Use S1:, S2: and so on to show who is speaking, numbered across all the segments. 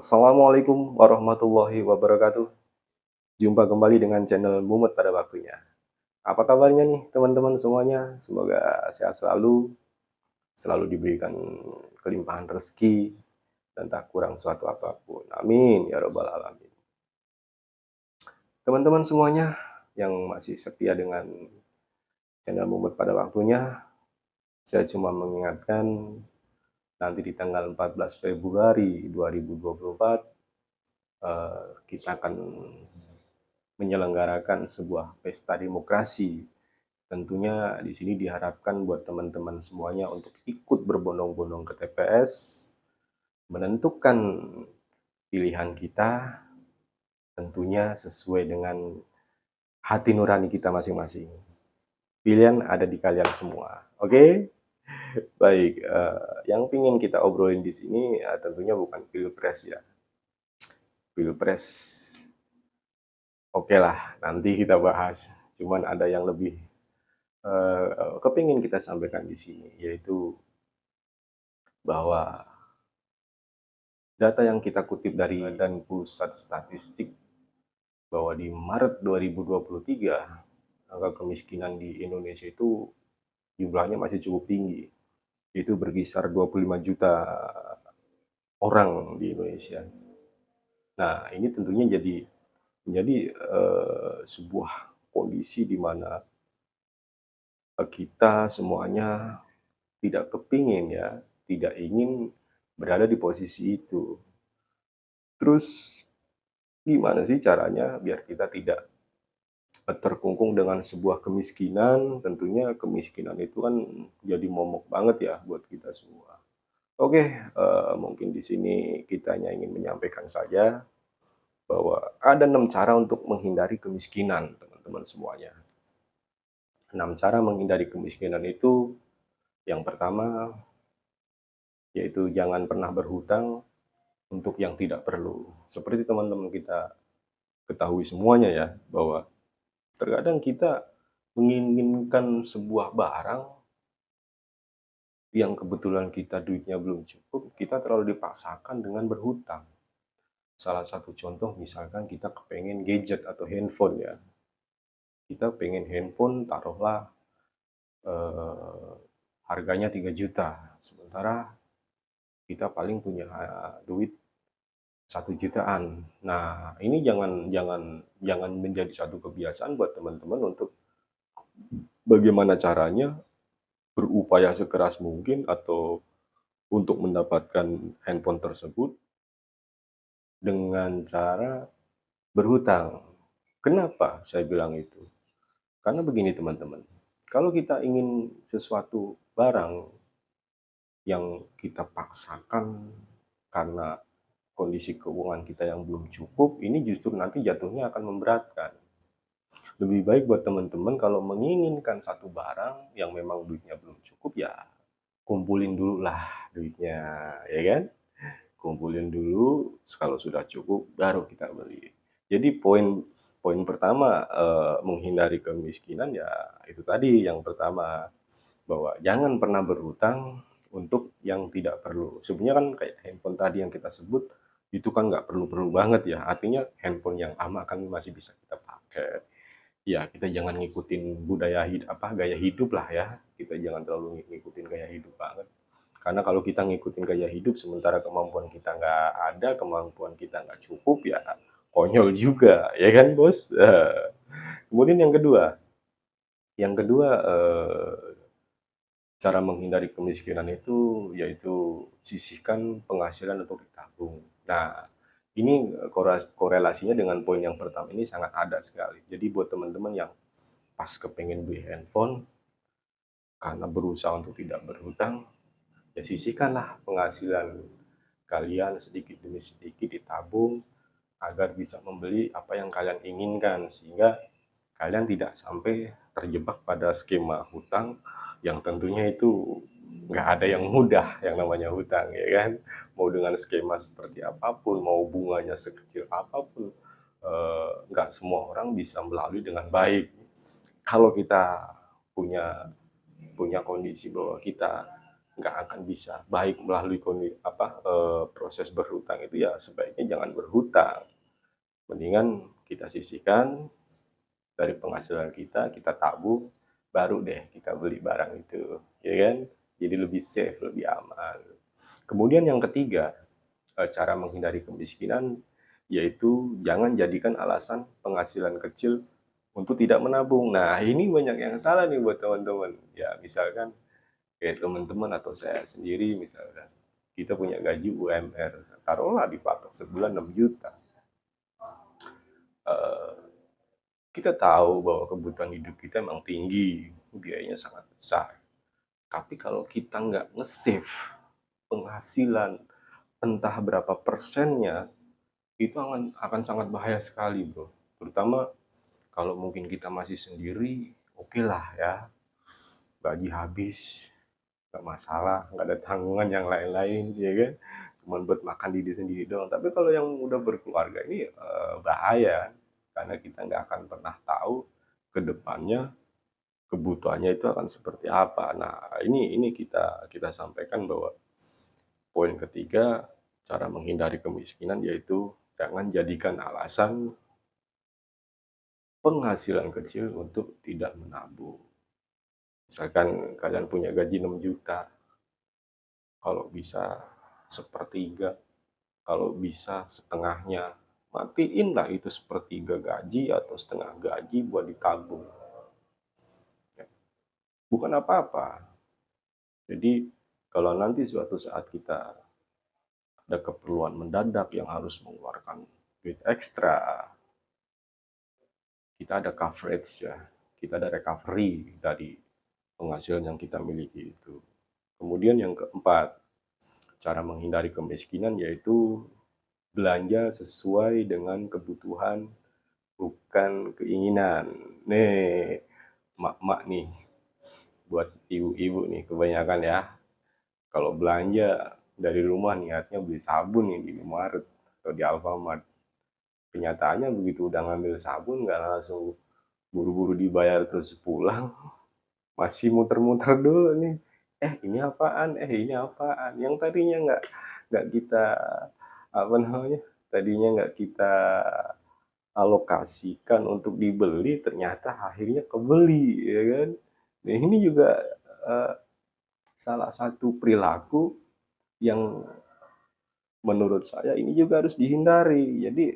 S1: Assalamualaikum warahmatullahi wabarakatuh. Jumpa kembali dengan channel Mumet pada waktunya. Apa kabarnya nih teman-teman semuanya? Semoga sehat selalu, selalu diberikan kelimpahan rezeki, dan tak kurang suatu apapun. Amin ya robbal alamin. Teman-teman semuanya yang masih setia dengan channel Mumet pada waktunya, saya cuma mengingatkan nanti di tanggal 14 Februari 2024 kita akan menyelenggarakan sebuah pesta demokrasi. Tentunya di sini diharapkan buat teman-teman semuanya untuk ikut berbondong-bondong ke TPS, menentukan pilihan kita, tentunya sesuai dengan hati nurani kita masing-masing. Pilihan ada di kalian semua, oke? Baik, yang ingin kita obrolin di sini tentunya bukan pilpres ya. Pilpres, oke lah, nanti kita bahas. Cuman ada yang lebih kepingin kita sampaikan di sini, yaitu bahwa data yang kita kutip dari Badan Pusat Statistik bahwa di Maret 2023 angka kemiskinan di Indonesia itu jumlahnya masih cukup tinggi. Itu berkisar 25 juta orang di Indonesia. Nah, ini tentunya menjadi sebuah kondisi di mana kita semuanya tidak kepingin ya, tidak ingin berada di posisi itu. Terus gimana sih caranya biar kita tidak terkungkung dengan sebuah kemiskinan? Tentunya kemiskinan itu kan jadi momok banget ya buat kita semua. Oke, mungkin di sini kitanya ingin menyampaikan saja bahwa ada 6 cara untuk menghindari kemiskinan, teman-teman semuanya. 6 cara menghindari kemiskinan itu, yang pertama yaitu jangan pernah berhutang untuk yang tidak perlu. Seperti teman-teman kita ketahui semuanya ya, bahwa terkadang kita menginginkan sebuah barang yang kebetulan kita duitnya belum cukup, kita terlalu dipaksakan dengan berhutang. Salah satu contoh misalkan kita kepengen gadget atau handphone ya. Kita pengen handphone taruhlah eh, harganya 3 juta. Sementara kita paling punya duit 1 jutaan. Nah, ini jangan jangan jangan menjadi satu kebiasaan buat teman-teman untuk bagaimana caranya berupaya sekeras mungkin atau untuk mendapatkan handphone tersebut dengan cara berhutang. Kenapa saya bilang itu? Karena begini teman-teman, kalau kita ingin sesuatu barang yang kita paksakan karena kondisi keuangan kita yang belum cukup, ini justru nanti jatuhnya akan memberatkan. Lebih baik buat teman-teman kalau menginginkan satu barang yang memang duitnya belum cukup, ya kumpulin dulu lah duitnya, ya kan? Kumpulin dulu, kalau sudah cukup baru kita beli. Jadi poin poin pertama menghindari kemiskinan ya itu tadi, yang pertama bahwa jangan pernah berhutang untuk yang tidak perlu. Sebenarnya kan kayak handphone tadi yang kita sebut itu kan nggak perlu-perlu banget ya. Artinya handphone yang aman kan masih bisa kita pakai. Ya kita jangan ngikutin budaya gaya hidup lah ya. Kita jangan terlalu ngikutin gaya hidup banget. Karena kalau kita ngikutin gaya hidup sementara kemampuan kita nggak ada, kemampuan kita nggak cukup, ya konyol juga, ya kan bos? Kemudian yang kedua cara menghindari kemiskinan itu yaitu sisihkan penghasilan untuk ditabung. Nah, ini korelasinya dengan poin yang pertama ini sangat ada sekali. Jadi buat teman-teman yang pas kepengen beli handphone karena berusaha untuk tidak berhutang, ya sisihkanlah penghasilan kalian sedikit demi sedikit ditabung agar bisa membeli apa yang kalian inginkan, sehingga kalian tidak sampai terjebak pada skema hutang yang tentunya itu nggak ada yang mudah yang namanya hutang, ya kan? Mau dengan skema seperti apapun, mau bunganya sekecil apapun, nggak semua orang bisa melalui dengan baik. Kalau kita punya punya kondisi bahwa kita nggak akan bisa baik melalui proses berhutang itu ya sebaiknya jangan berhutang. Mendingan kita sisihkan dari penghasilan kita, kita tabung, baru deh kita beli barang itu, ya kan? Jadi lebih safe, lebih aman. Kemudian yang ketiga, cara menghindari kemiskinan, yaitu jangan jadikan alasan penghasilan kecil untuk tidak menabung. Nah, ini banyak yang salah nih buat teman-teman. Ya, misalkan kayak teman-teman atau saya sendiri misalkan, kita punya gaji UMR, taruhlah dipatok sebulan 6 juta. Eh, kita tahu bahwa kebutuhan hidup kita memang tinggi, biayanya sangat besar. Tapi kalau kita nggak nge-save penghasilan entah berapa persennya, itu akan sangat bahaya sekali, bro. Terutama kalau mungkin kita masih sendiri, oke lah ya, gaji habis, nggak masalah, nggak ada tanggungan yang lain-lain, ya kan? Cuma buat makan diri sendiri doang. Tapi kalau yang udah berkeluarga ini bahaya, karena kita nggak akan pernah tahu ke depannya kebutuhannya itu akan seperti apa. Nah, ini kita kita sampaikan bahwa poin ketiga, cara menghindari kemiskinan yaitu jangan jadikan alasan penghasilan kecil untuk tidak menabung. Misalkan kalian punya gaji 6 juta, kalau bisa sepertiga, kalau bisa setengahnya, matiin lah itu sepertiga gaji atau setengah gaji buat ditabung. Bukan apa-apa. Jadi kalau nanti suatu saat kita ada keperluan mendadak yang harus mengeluarkan duit ekstra, kita ada coverage ya, kita ada recovery dari penghasilan yang kita miliki itu. Kemudian yang keempat, cara menghindari kemiskinan yaitu belanja sesuai dengan kebutuhan, bukan keinginan. Nih, mak-mak nih, buat ibu-ibu nih kebanyakan ya, kalau belanja dari rumah niatnya beli sabun nih di Indomaret atau di Alfamart. Kenyataannya begitu udah ngambil sabun nggak langsung buru-buru dibayar terus pulang, masih muter-muter dulu nih. Ini apaan? Ini apaan? Yang tadinya nggak kita apa namanya? Tadinya nggak kita alokasikan untuk dibeli, ternyata akhirnya kebeli, ya kan? Nah, ini juga uh, salah satu perilaku yang menurut saya ini juga harus dihindari. Jadi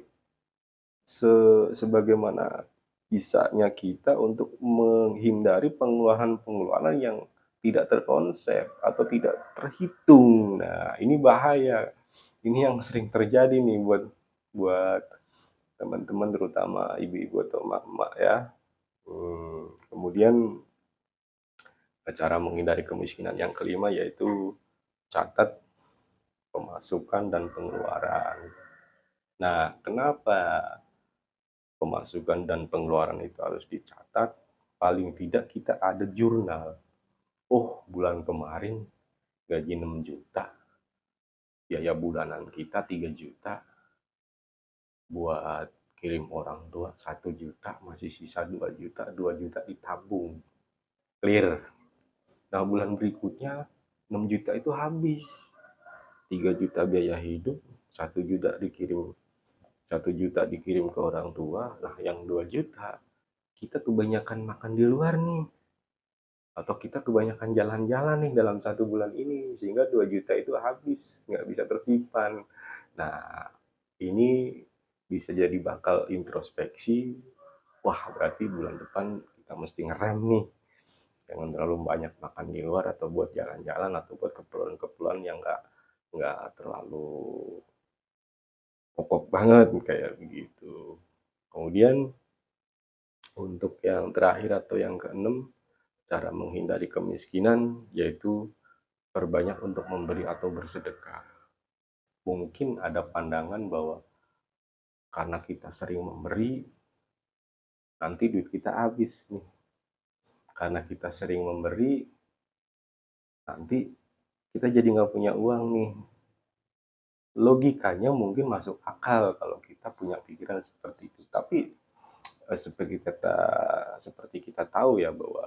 S1: sebagaimana bisanya kita untuk menghindari pengeluaran-pengeluaran yang tidak terkonsep atau tidak terhitung. Nah, ini bahaya. Ini yang sering terjadi nih buat buat teman-teman terutama ibu-ibu atau emak-emak ya. Kemudian cara menghindari kemiskinan yang kelima yaitu catat pemasukan dan pengeluaran. Nah, kenapa pemasukan dan pengeluaran itu harus dicatat? Paling tidak kita ada jurnal. Oh, bulan kemarin gaji 6 juta, biaya bulanan kita 3 juta, buat kirim orang tua 1 juta, masih sisa 2 juta, 2 juta ditabung. Clear. Nah, bulan berikutnya 6 juta itu habis. 3 juta biaya hidup, 1 juta dikirim ke orang tua. Nah, yang 2 juta kita kebanyakan makan di luar nih. Atau kita kebanyakan jalan-jalan nih dalam 1 bulan ini. Sehingga 2 juta itu habis, nggak bisa tersimpan. Nah, ini bisa jadi bakal introspeksi. Wah, berarti bulan depan kita mesti ngerem nih. Jangan terlalu banyak makan di luar atau buat jalan-jalan atau buat keperluan-keperluan yang nggak terlalu pokok banget kayak begitu. Kemudian untuk yang terakhir atau yang keenam, cara menghindari kemiskinan yaitu perbanyak untuk memberi atau bersedekah. Mungkin ada pandangan bahwa karena kita sering memberi, nanti duit kita habis nih. Karena kita sering memberi, nanti kita jadi nggak punya uang nih. Logikanya mungkin masuk akal kalau kita punya pikiran seperti itu. Tapi seperti kita tahu ya bahwa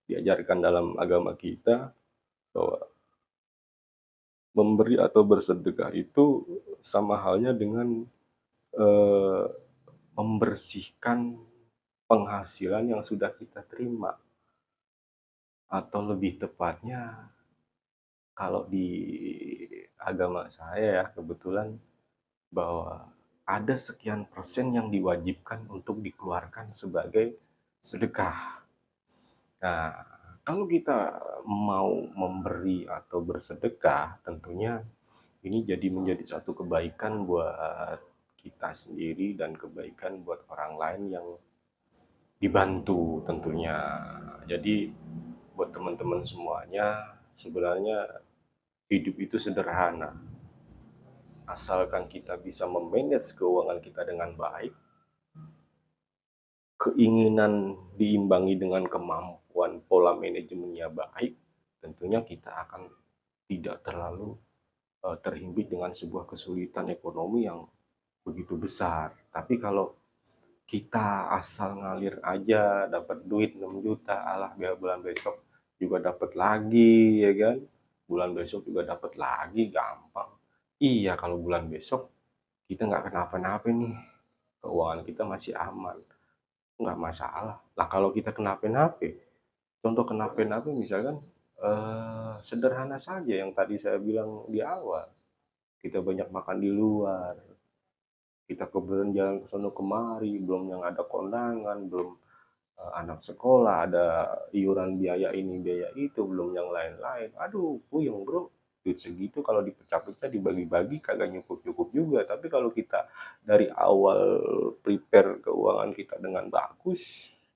S1: diajarkan dalam agama kita bahwa Memberi atau bersedekah itu sama halnya dengan, eee, membersihkan penghasilan yang sudah kita terima, atau lebih tepatnya kalau di agama saya ya kebetulan bahwa ada sekian persen yang diwajibkan untuk dikeluarkan sebagai sedekah. Nah, kalau kita mau memberi atau bersedekah, tentunya ini jadi menjadi satu kebaikan buat kita sendiri dan kebaikan buat orang lain yang dibantu tentunya. Jadi buat teman-teman semuanya, sebenarnya hidup itu sederhana. Asalkan kita bisa memanage keuangan kita dengan baik, keinginan diimbangi dengan kemampuan pola manajemennya baik, tentunya kita akan tidak terlalu terhimpit dengan sebuah kesulitan ekonomi yang begitu besar. Tapi kalau kita asal ngalir aja dapat duit 6 juta, alah biar bulan besok juga dapat lagi ya kan. Bulan besok juga dapat lagi, gampang. Iya, kalau bulan besok kita nggak kenapa-napa nih, keuangan kita masih aman, nggak masalah. Lah kalau kita kenapa-napa, contoh kenapa-napa misalkan sederhana saja yang tadi saya bilang di awal, kita banyak makan di luar, kita kemudian jalan ke sono kemari, belum yang ada kondangan, belum anak sekolah, ada iuran biaya ini, biaya itu, belum yang lain-lain. Aduh, puyeng Bro, duit segitu kalau dipecah-pecah, dibagi-bagi kagak nyukup-nyukup juga. Tapi kalau kita dari awal prepare keuangan kita dengan bagus,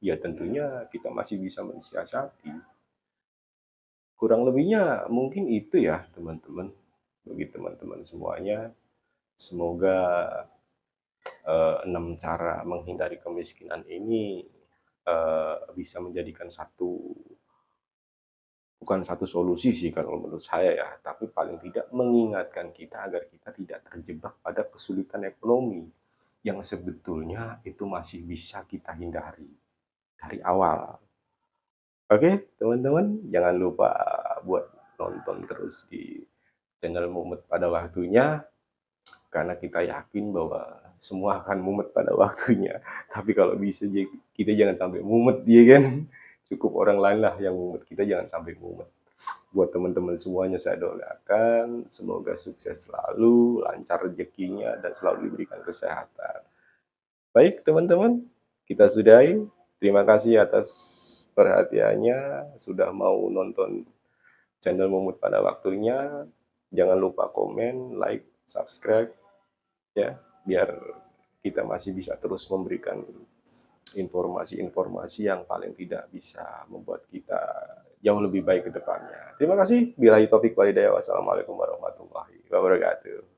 S1: ya tentunya kita masih bisa mensiasati. Kurang lebihnya mungkin itu ya teman-teman, bagi teman-teman semuanya. Semoga 6 cara menghindari kemiskinan ini bisa menjadikan bukan satu solusi sih kalau menurut saya ya, tapi paling tidak mengingatkan kita agar kita tidak terjebak pada kesulitan ekonomi yang sebetulnya itu masih bisa kita hindari dari awal. Oke, teman-teman, jangan lupa buat nonton terus di channel Mumet pada waktunya, karena kita yakin bahwa semua akan mumet pada waktunya. Tapi kalau bisa kita jangan sampai mumet ya kan. Cukup orang lain lah yang mumet, kita jangan sampai mumet. Buat teman-teman semuanya saya doakan semoga sukses selalu, lancar rezekinya dan selalu diberikan kesehatan. Baik teman-teman, kita sudahi. Terima kasih atas perhatiannya, sudah mau nonton channel Mumut pada waktunya. Jangan lupa komen, like, subscribe ya, biar kita masih bisa terus memberikan informasi-informasi yang paling tidak bisa membuat kita jauh lebih baik ke depannya. Terima kasih. Billahi taufik walhidayah. Wassalamualaikum warahmatullahi wabarakatuh.